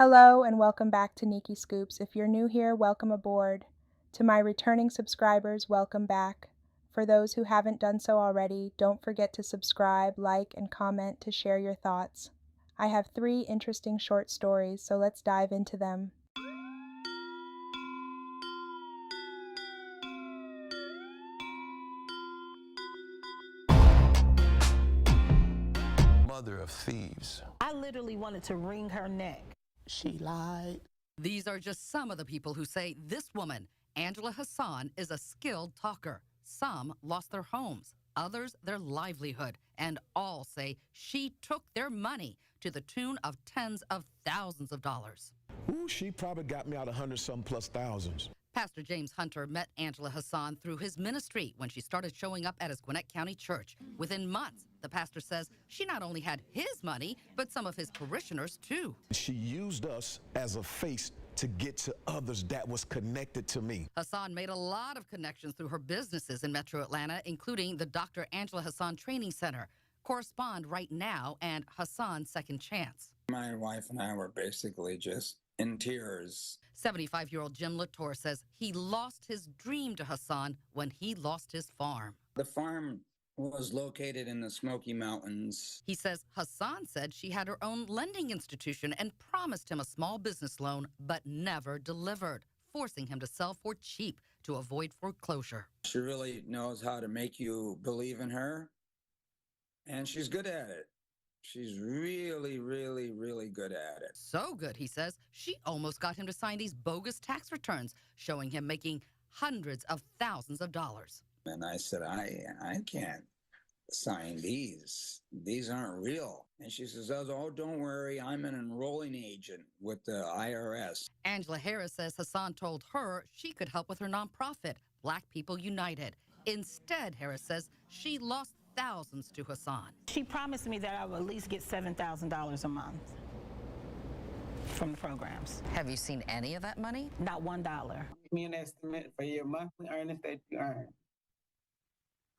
Hello and welcome back to Nikki Scoops. If you're new here, welcome aboard. To my returning subscribers, welcome back. For those who haven't done so already, don't forget to subscribe, like, and comment to share your thoughts. I have 3 interesting short stories, so let's dive into them. Mother of thieves. I literally wanted to wring her neck. She lied. These are just some of the people who say this woman, Angela Hassan, is a skilled talker. Some lost their homes, others their livelihood, and all say she took their money to the tune of tens of thousands of dollars. Ooh, she probably got me out 100-some plus thousands. Pastor James Hunter met Angela Hassan through his ministry when she started showing up at his Gwinnett County church. Within months, the pastor says she not only had his money, but some of his parishioners too. She used us as a face to get to others that was connected to me. Hassan made a lot of connections through her businesses in Metro Atlanta, including the Dr. Angela Hassan Training Center, Correspond Right Now, and Hassan Second Chance. My wife and I were basically just in tears. 75-year-old Jim Latour says he lost his dream to Hassan when he lost his farm. The farm was located in the Smoky Mountains. He says Hassan said she had her own lending institution and promised him a small business loan, but never delivered, forcing him to sell for cheap to avoid foreclosure. She really knows how to make you believe in her, and she's good at it. She's really, really, really good at it. So good, he says, she almost got him to sign these bogus tax returns, showing him making hundreds of thousands of dollars. And I said, I can't sign these. These aren't real. And she says, oh, don't worry. I'm an enrolling agent with the IRS. Angela Harris says Hassan told her she could help with her nonprofit, Black People United. Instead, Harris says she lost thousands to Hassan. She promised me that I would at least get $7,000 a month from the programs. Have you seen any of that money? Not $1. Give me an estimate for your monthly earnings that you earn.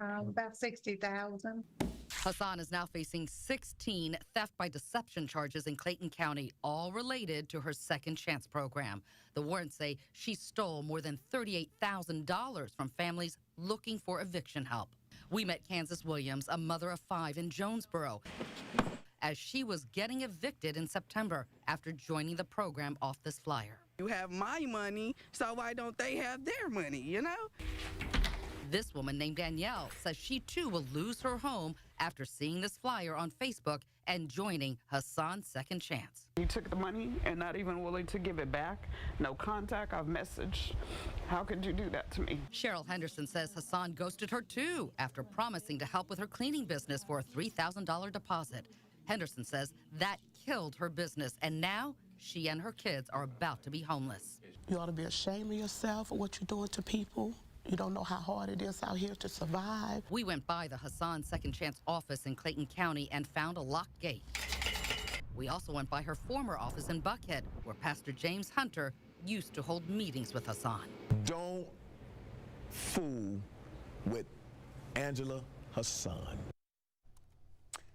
About 60,000. Hassan is now facing 16 theft by deception charges in Clayton County, all related to her Second Chance program. The warrants say she stole more than $38,000 from families looking for eviction help. We met Kansas Williams, a mother of 5 in Jonesboro, as she was getting evicted in September after joining the program off this flyer. You have my money, so why don't they have their money, you know? This woman named Danielle says she too will lose her home after seeing this flyer on Facebook and joining Hassan's Second Chance. You took the money and not even willing to give it back. No contact, I've messaged. How could you do that to me? Cheryl Henderson says Hassan ghosted her too after promising to help with her cleaning business for a $3,000 deposit. Henderson says that killed her business, and now she and her kids are about to be homeless. You ought to be ashamed of yourself for what you're doing to people. You don't know how hard it is out here to survive. We went by the Hassan Second Chance office in Clayton County and found a locked gate. We also went by her former office in Buckhead, where Pastor James Hunter used to hold meetings with Hassan. Don't fool with Angela Hassan.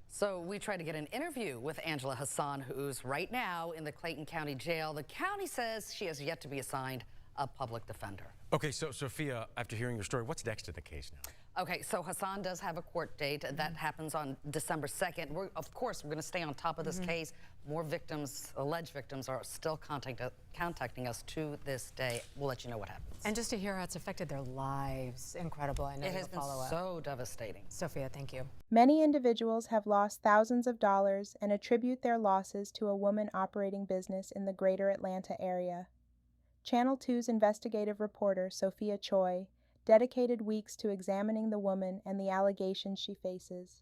So we tried to get an interview with Angela Hassan, who's right now in the Clayton County Jail. The county says she has yet to be assigned a public defender. Okay, so Sophia, after hearing your story, what's next in the case now? Okay, so Hassan does have a court date. That happens on December 2nd. Of course, we're going to stay on top of this case. More victims, alleged victims, are still contacting us to this day. We'll let you know what happens. And just to hear how it's affected their lives, incredible. I know It has been follow-up. so devastating. Sophia, thank you. Many individuals have lost thousands of dollars and attribute their losses to a woman operating business in the greater Atlanta area. Channel 2's investigative reporter, Sophia Choi, dedicated weeks to examining the woman and the allegations she faces.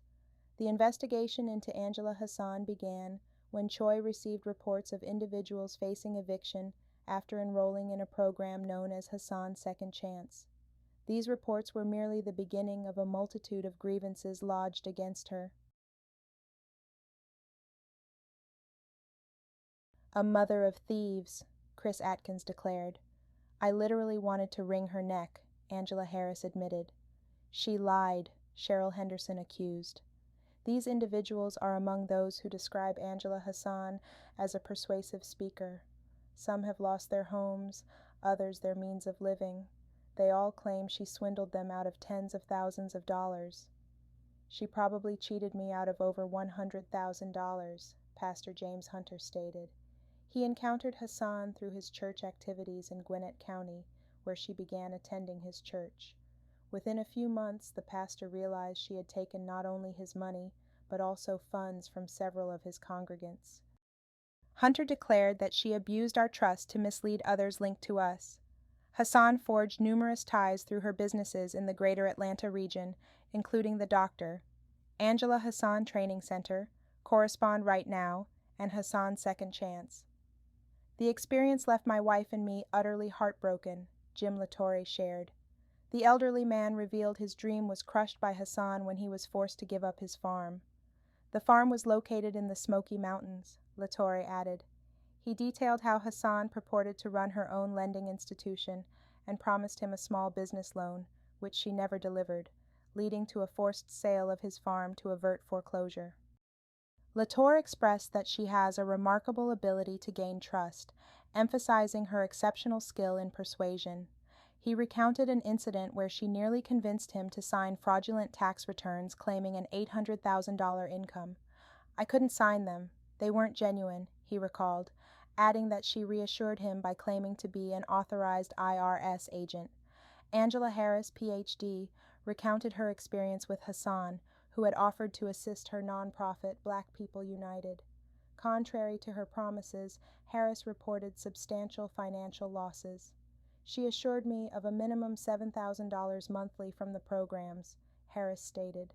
The investigation into Angela Hassan began when Choi received reports of individuals facing eviction after enrolling in a program known as Hassan's Second Chance. These reports were merely the beginning of a multitude of grievances lodged against her. A mother of thieves, Chris Atkins declared. I literally wanted to wring her neck, Angela Harris admitted. She lied, Cheryl Henderson accused. These individuals are among those who describe Angela Hassan as a persuasive speaker. Some have lost their homes, others their means of living. They all claim she swindled them out of tens of thousands of dollars. She probably cheated me out of over $100,000, Pastor James Hunter stated. He encountered Hassan through his church activities in Gwinnett County, where she began attending his church. Within a few months, the pastor realized she had taken not only his money, but also funds from several of his congregants. Hunter declared that she abused our trust to mislead others linked to us. Hassan forged numerous ties through her businesses in the greater Atlanta region, including the Doctor, Angela Hassan Training Center, Correspond Right Now, and Hassan Second Chance. The experience left my wife and me utterly heartbroken, Jim Latore shared. The elderly man revealed his dream was crushed by Hassan when he was forced to give up his farm. The farm was located in the Smoky Mountains, Latore added. He detailed how Hassan purported to run her own lending institution and promised him a small business loan, which she never delivered, leading to a forced sale of his farm to avert foreclosure. Latore expressed that she has a remarkable ability to gain trust, emphasizing her exceptional skill in persuasion. He recounted an incident where she nearly convinced him to sign fraudulent tax returns claiming an $800,000 income. I couldn't sign them. They weren't genuine, he recalled, adding that she reassured him by claiming to be an authorized IRS agent. Angela Harris, Ph.D., recounted her experience with Hassan, who had offered to assist her nonprofit Black People United. Contrary to her promises, Harris reported substantial financial losses. She assured me of a minimum $7,000 monthly from the programs, Harris stated.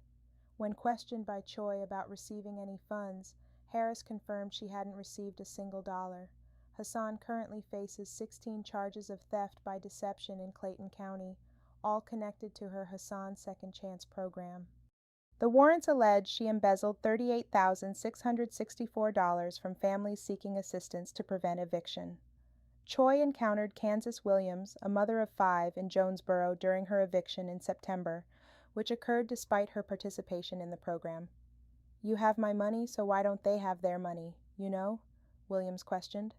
When questioned by Choi about receiving any funds, Harris confirmed she hadn't received a single dollar. Hassan currently faces 16 charges of theft by deception in Clayton County, all connected to her Hassan Second Chance program. The warrants allege she embezzled $38,664 from families seeking assistance to prevent eviction. Choi encountered Kansas Williams, a mother of 5, in Jonesboro during her eviction in September, which occurred despite her participation in the program. "You have my money, so why don't they have their money, you know?" Williams questioned.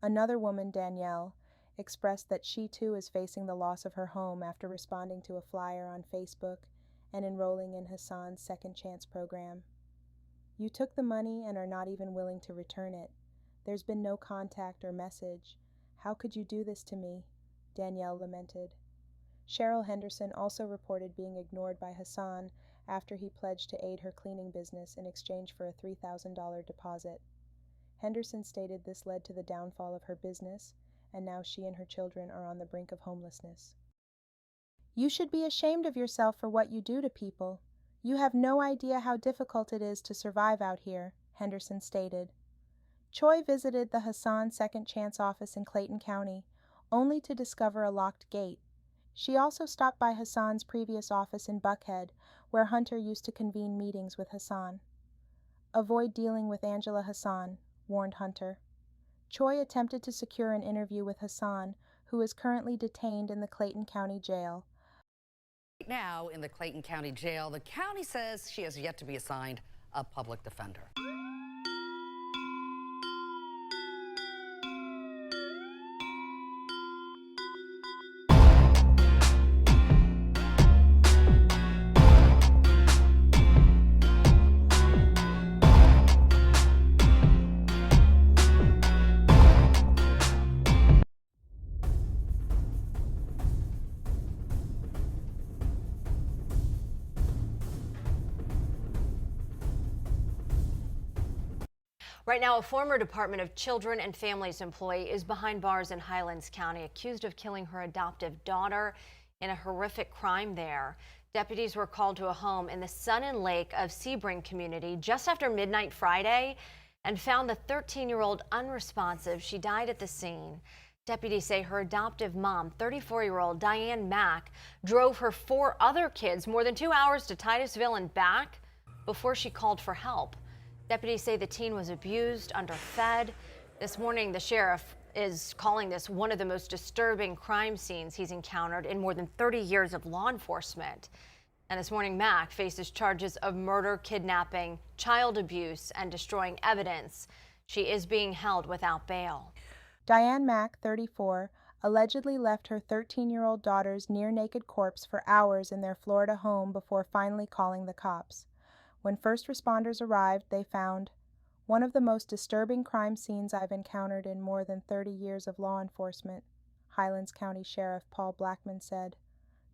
Another woman, Danielle, expressed that she too is facing the loss of her home after responding to a flyer on Facebook and enrolling in Hassan's Second Chance program. "You took the money and are not even willing to return it. There's been no contact or message. How could you do this to me?" Danielle lamented. Cheryl Henderson also reported being ignored by Hassan after he pledged to aid her cleaning business in exchange for a $3,000 deposit. Henderson stated this led to the downfall of her business, and now she and her children are on the brink of homelessness. "You should be ashamed of yourself for what you do to people. You have no idea how difficult it is to survive out here," Henderson stated. Choi visited the Hassan Second Chance office in Clayton County, only to discover a locked gate. She also stopped by Hassan's previous office in Buckhead, where Hunter used to convene meetings with Hassan. "Avoid dealing with Angela Hassan," warned Hunter. Choi attempted to secure an interview with Hassan, who is currently detained in the Clayton County Jail. Right now, in the Clayton County Jail, the county says she has yet to be assigned a public defender. Right now, a former Department of Children and Families employee is behind bars in Highlands County, accused of killing her adoptive daughter in a horrific crime there. Deputies were called to a home in the Sun and Lake of Sebring community just after midnight Friday and found the 13-year-old unresponsive. She died at the scene. Deputies say her adoptive mom, 34-year-old Diane Mack, drove her 4 other kids more than 2 hours to Titusville and back before she called for help. Deputies say the teen was abused, underfed. This morning, the sheriff is calling this one of the most disturbing crime scenes he's encountered in more than 30 years of law enforcement. And this morning, Mack faces charges of murder, kidnapping, child abuse, and destroying evidence. She is being held without bail. Diane Mack, 34, allegedly left her 13-year-old daughter's near-naked corpse for hours in their Florida home before finally calling the cops. When first responders arrived, they found one of the most disturbing crime scenes I've encountered in more than 30 years of law enforcement, Highlands County Sheriff Paul Blackman said.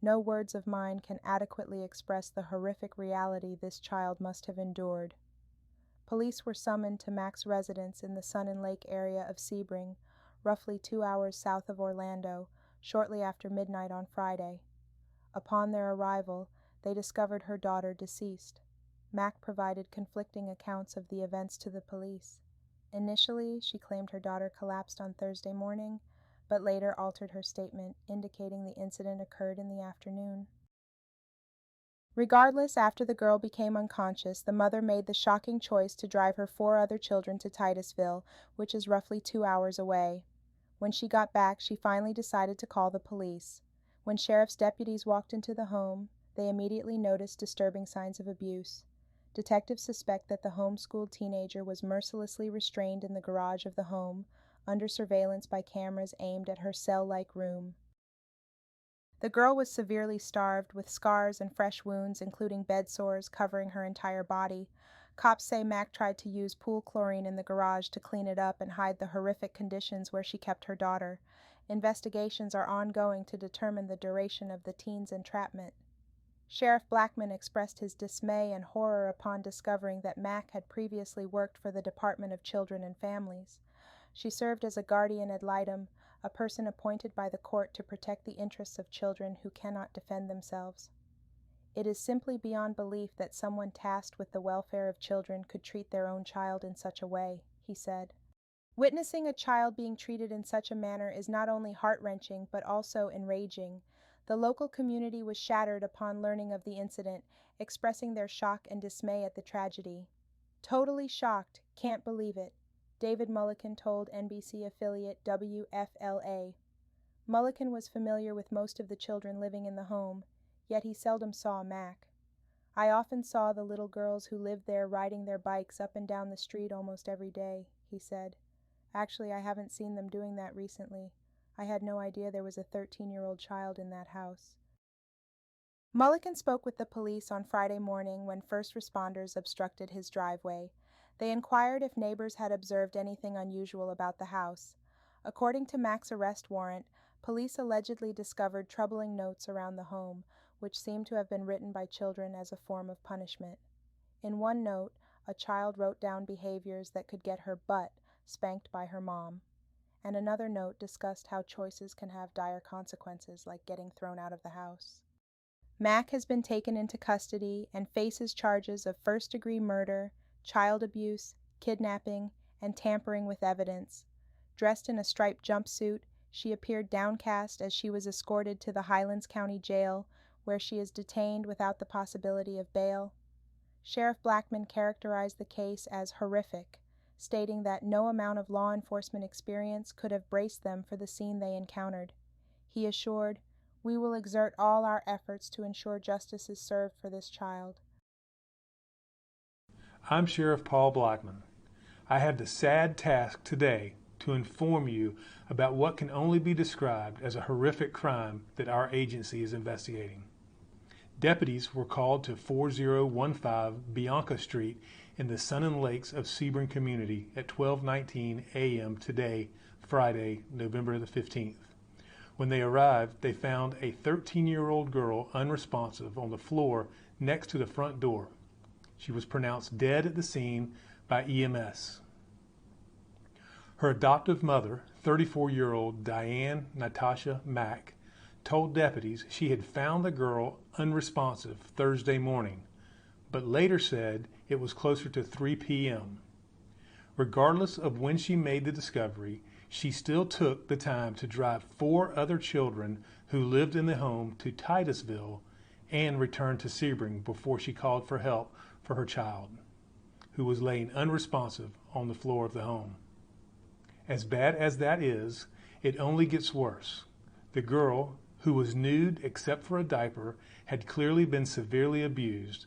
No words of mine can adequately express the horrific reality this child must have endured. Police were summoned to Mack's residence in the Sun and Lake area of Sebring, roughly 2 hours south of Orlando, shortly after midnight on Friday. Upon their arrival, they discovered her daughter deceased. Mack provided conflicting accounts of the events to the police. Initially, she claimed her daughter collapsed on Thursday morning, but later altered her statement, indicating the incident occurred in the afternoon. Regardless, after the girl became unconscious, the mother made the shocking choice to drive her 4 other children to Titusville, which is roughly 2 hours away. When she got back, she finally decided to call the police. When sheriff's deputies walked into the home, they immediately noticed disturbing signs of abuse. Detectives suspect that the homeschooled teenager was mercilessly restrained in the garage of the home, under surveillance by cameras aimed at her cell-like room. The girl was severely starved, with scars and fresh wounds, including bed sores, covering her entire body. Cops say Mack tried to use pool chlorine in the garage to clean it up and hide the horrific conditions where she kept her daughter. Investigations are ongoing to determine the duration of the teen's entrapment. Sheriff Blackman expressed his dismay and horror upon discovering that Mack had previously worked for the Department of Children and Families. She served as a guardian ad litem, a person appointed by the court to protect the interests of children who cannot defend themselves. It is simply beyond belief that someone tasked with the welfare of children could treat their own child in such a way, he said. Witnessing a child being treated in such a manner is not only heart-wrenching but also enraging. The local community was shattered upon learning of the incident, expressing their shock and dismay at the tragedy. Totally shocked, can't believe it, David Mulliken told NBC affiliate WFLA. Mulliken was familiar with most of the children living in the home, yet he seldom saw Mack. I often saw the little girls who lived there riding their bikes up and down the street almost every day, he said. Actually, I haven't seen them doing that recently. I had no idea there was a 13-year-old child in that house. Mulliken spoke with the police on Friday morning when first responders obstructed his driveway. They inquired if neighbors had observed anything unusual about the house. According to Mack's arrest warrant, police allegedly discovered troubling notes around the home, which seemed to have been written by children as a form of punishment. In one note, a child wrote down behaviors that could get her butt spanked by her mom, and another note discussed how choices can have dire consequences, like getting thrown out of the house. Mack has been taken into custody and faces charges of first-degree murder, child abuse, kidnapping, and tampering with evidence. Dressed in a striped jumpsuit, she appeared downcast as she was escorted to the Highlands County Jail, where she is detained without the possibility of bail. Sheriff Blackman characterized the case as horrific, stating that no amount of law enforcement experience could have braced them for the scene they encountered. He assured, "We will exert all our efforts to ensure justice is served for this child." I'm Sheriff Paul Blackman. I have the sad task today to inform you about what can only be described as a horrific crime that our agency is investigating. Deputies were called to 4015 Bianca Street in the Sun and Lakes of Sebring community at 12:19 a.m. today, Friday, November the 15th. When they arrived, they found a 13-year-old girl unresponsive on the floor next to the front door. She was pronounced dead at the scene by EMS. Her adoptive mother, 34-year-old Diane Natasha Mack, told deputies she had found the girl unresponsive Thursday morning, but later said it was closer to 3 p.m. Regardless of when she made the discovery, she still took the time to drive 4 other children who lived in the home to Titusville and return to Sebring before she called for help for her child, who was laying unresponsive on the floor of the home. As bad as that is, it only gets worse. The girl, who was nude except for a diaper, had clearly been severely abused.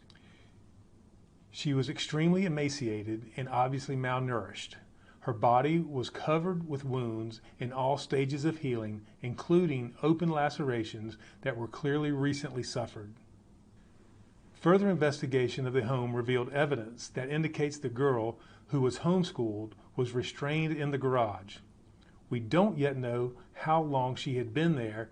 She was extremely emaciated and obviously malnourished. Her body was covered with wounds in all stages of healing, including open lacerations that were clearly recently suffered. Further investigation of the home revealed evidence that indicates the girl, who was homeschooled, was restrained in the garage. We don't yet know how long she had been there,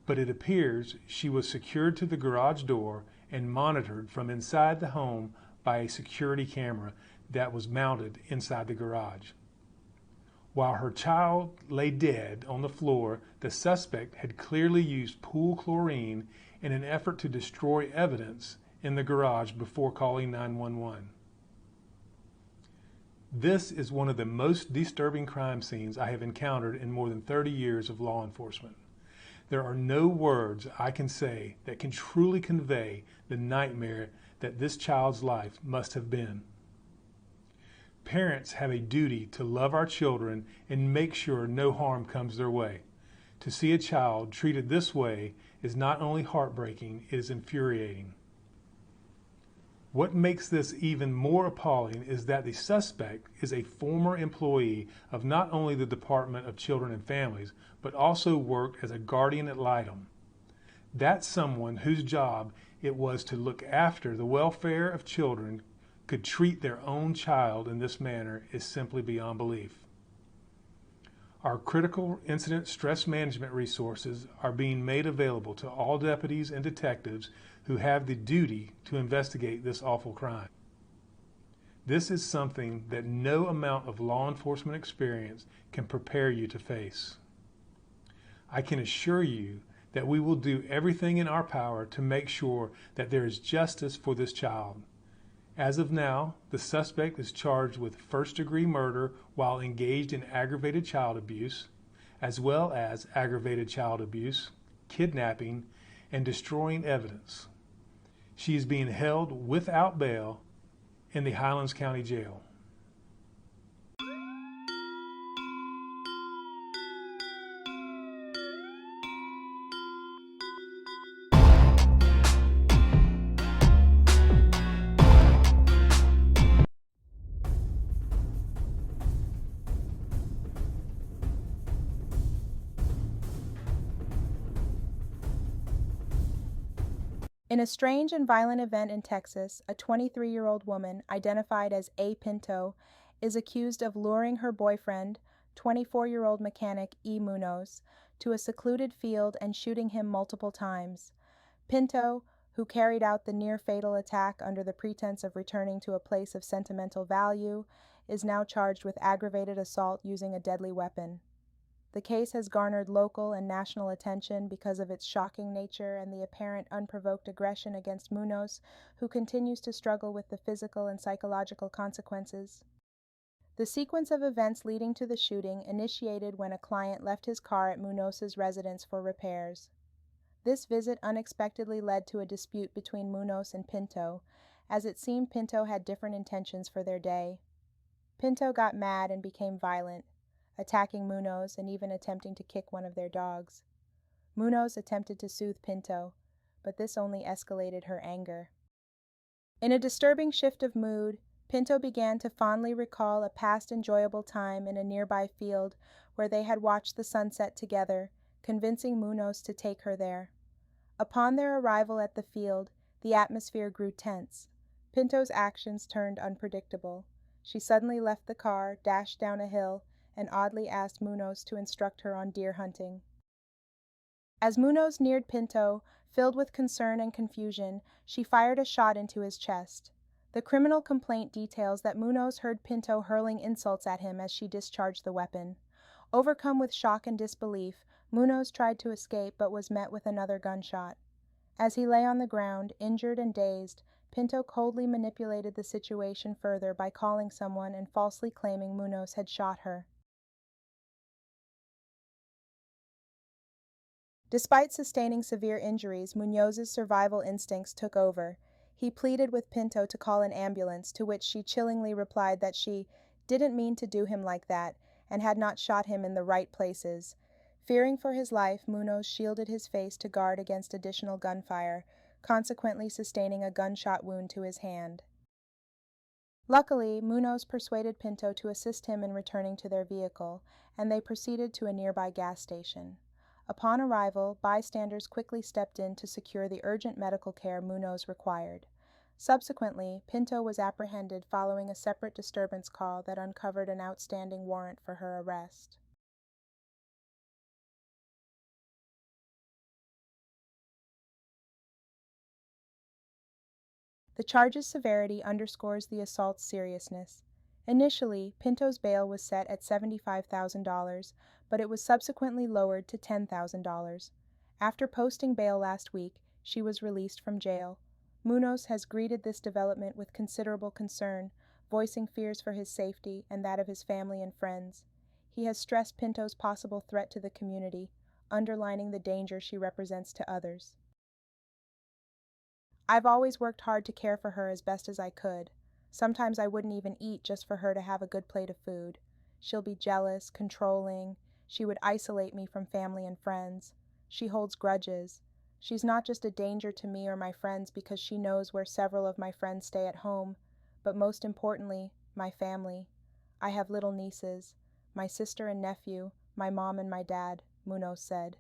but it appears she was secured to the garage door and monitored from inside the home by a security camera that was mounted inside the garage. While her child lay dead on the floor, the suspect had clearly used pool chlorine in an effort to destroy evidence in the garage before calling 911. This is one of the most disturbing crime scenes I have encountered in more than 30 years of law enforcement. There are no words I can say that can truly convey the nightmare that this child's life must have been. Parents have a duty to love our children and make sure no harm comes their way. To see a child treated this way is not only heartbreaking, it is infuriating. What makes this even more appalling is that the suspect is a former employee of not only the Department of Children and Families, but also worked as a guardian ad litem. That's someone whose job it was to look after the welfare of children could treat their own child in this manner is simply beyond belief. Our critical incident stress management resources are being made available to all deputies and detectives who have the duty to investigate this awful crime. This is something that no amount of law enforcement experience can prepare you to face. I can assure you that we will do everything in our power to make sure that there is justice for this child. As of now, the suspect is charged with first-degree murder while engaged in aggravated child abuse, as well as aggravated child abuse, kidnapping, and destroying evidence. She is being held without bail in the Highlands County Jail. In a strange and violent event in Texas, a 23-year-old woman, identified as A. Pinto, is accused of luring her boyfriend, 24-year-old mechanic E. Munoz, to a secluded field and shooting him multiple times. Pinto, who carried out the near-fatal attack under the pretense of returning to a place of sentimental value, is now charged with aggravated assault using a deadly weapon. The case has garnered local and national attention because of its shocking nature and the apparent unprovoked aggression against Munoz, who continues to struggle with the physical and psychological consequences. The sequence of events leading to the shooting initiated when a client left his car at Munoz's residence for repairs. This visit unexpectedly led to a dispute between Munoz and Pinto, as it seemed Pinto had different intentions for their day. Pinto got mad and became violent, attacking Munoz and even attempting to kick one of their dogs. Munoz attempted to soothe Pinto, but this only escalated her anger. In a disturbing shift of mood, Pinto began to fondly recall a past enjoyable time in a nearby field where they had watched the sunset together, convincing Munoz to take her there. Upon their arrival at the field, the atmosphere grew tense. Pinto's actions turned unpredictable. She suddenly left the car, dashed down a hill, and oddly asked Munoz to instruct her on deer hunting. As Munoz neared Pinto, filled with concern and confusion, she fired a shot into his chest. The criminal complaint details that Munoz heard Pinto hurling insults at him as she discharged the weapon. Overcome with shock and disbelief, Munoz tried to escape but was met with another gunshot. As he lay on the ground, injured and dazed, Pinto coldly manipulated the situation further by calling someone and falsely claiming Munoz had shot her. Despite sustaining severe injuries, Munoz's survival instincts took over. He pleaded with Pinto to call an ambulance, to which she chillingly replied that she didn't mean to do him like that and had not shot him in the right places. Fearing for his life, Munoz shielded his face to guard against additional gunfire, consequently sustaining a gunshot wound to his hand. Luckily, Munoz persuaded Pinto to assist him in returning to their vehicle, and they proceeded to a nearby gas station. Upon arrival, bystanders quickly stepped in to secure the urgent medical care Munoz required. Subsequently, Pinto was apprehended following a separate disturbance call that uncovered an outstanding warrant for her arrest. The charge's severity underscores the assault's seriousness. Initially, Pinto's bail was set at $75,000, but it was subsequently lowered to $10,000. After posting bail last week, she was released from jail. Munoz has greeted this development with considerable concern, voicing fears for his safety and that of his family and friends. He has stressed Pinto's possible threat to the community, underlining the danger she represents to others. I've always worked hard to care for her as best as I could. Sometimes I wouldn't even eat just for her to have a good plate of food. She'll be jealous, controlling. She would isolate me from family and friends. She holds grudges. She's not just a danger to me or my friends because she knows where several of my friends stay at home, but most importantly, my family. I have little nieces, my sister and nephew, my mom and my dad, Munoz said.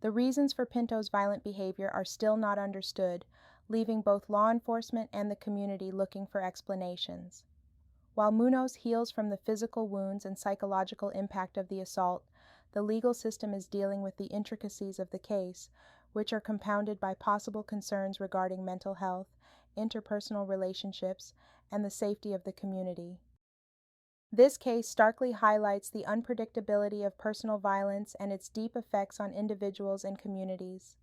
The reasons for Pinto's violent behavior are still not understood, leaving both law enforcement and the community looking for explanations. While Munoz heals from the physical wounds and psychological impact of the assault, the legal system is dealing with the intricacies of the case, which are compounded by possible concerns regarding mental health, interpersonal relationships, and the safety of the community. This case starkly highlights the unpredictability of personal violence and its deep effects on individuals and communities.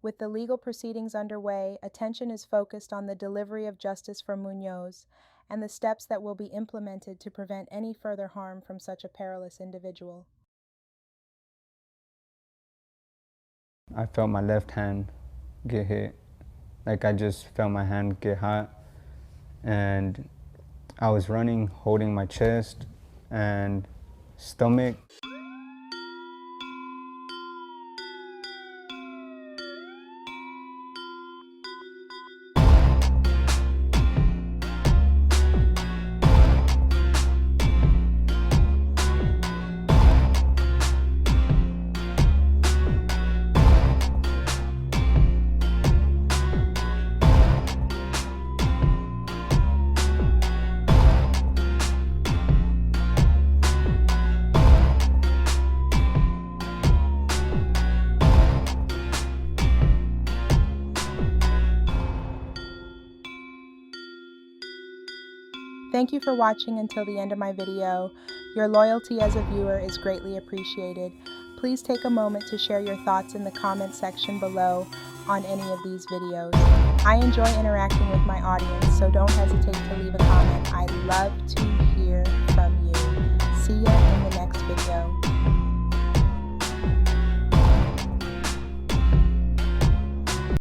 With the legal proceedings underway, attention is focused on the delivery of justice for Munoz and the steps that will be implemented to prevent any further harm from such a perilous individual. I felt my left hand get hit. Like I just felt my hand get hot, and I was running, holding my chest and stomach. Thank you for watching until the end of my video. Your loyalty as a viewer is greatly appreciated. Please take a moment to share your thoughts in the comment section below on any of these videos. I enjoy interacting with my audience, so don't hesitate to leave a comment. I love to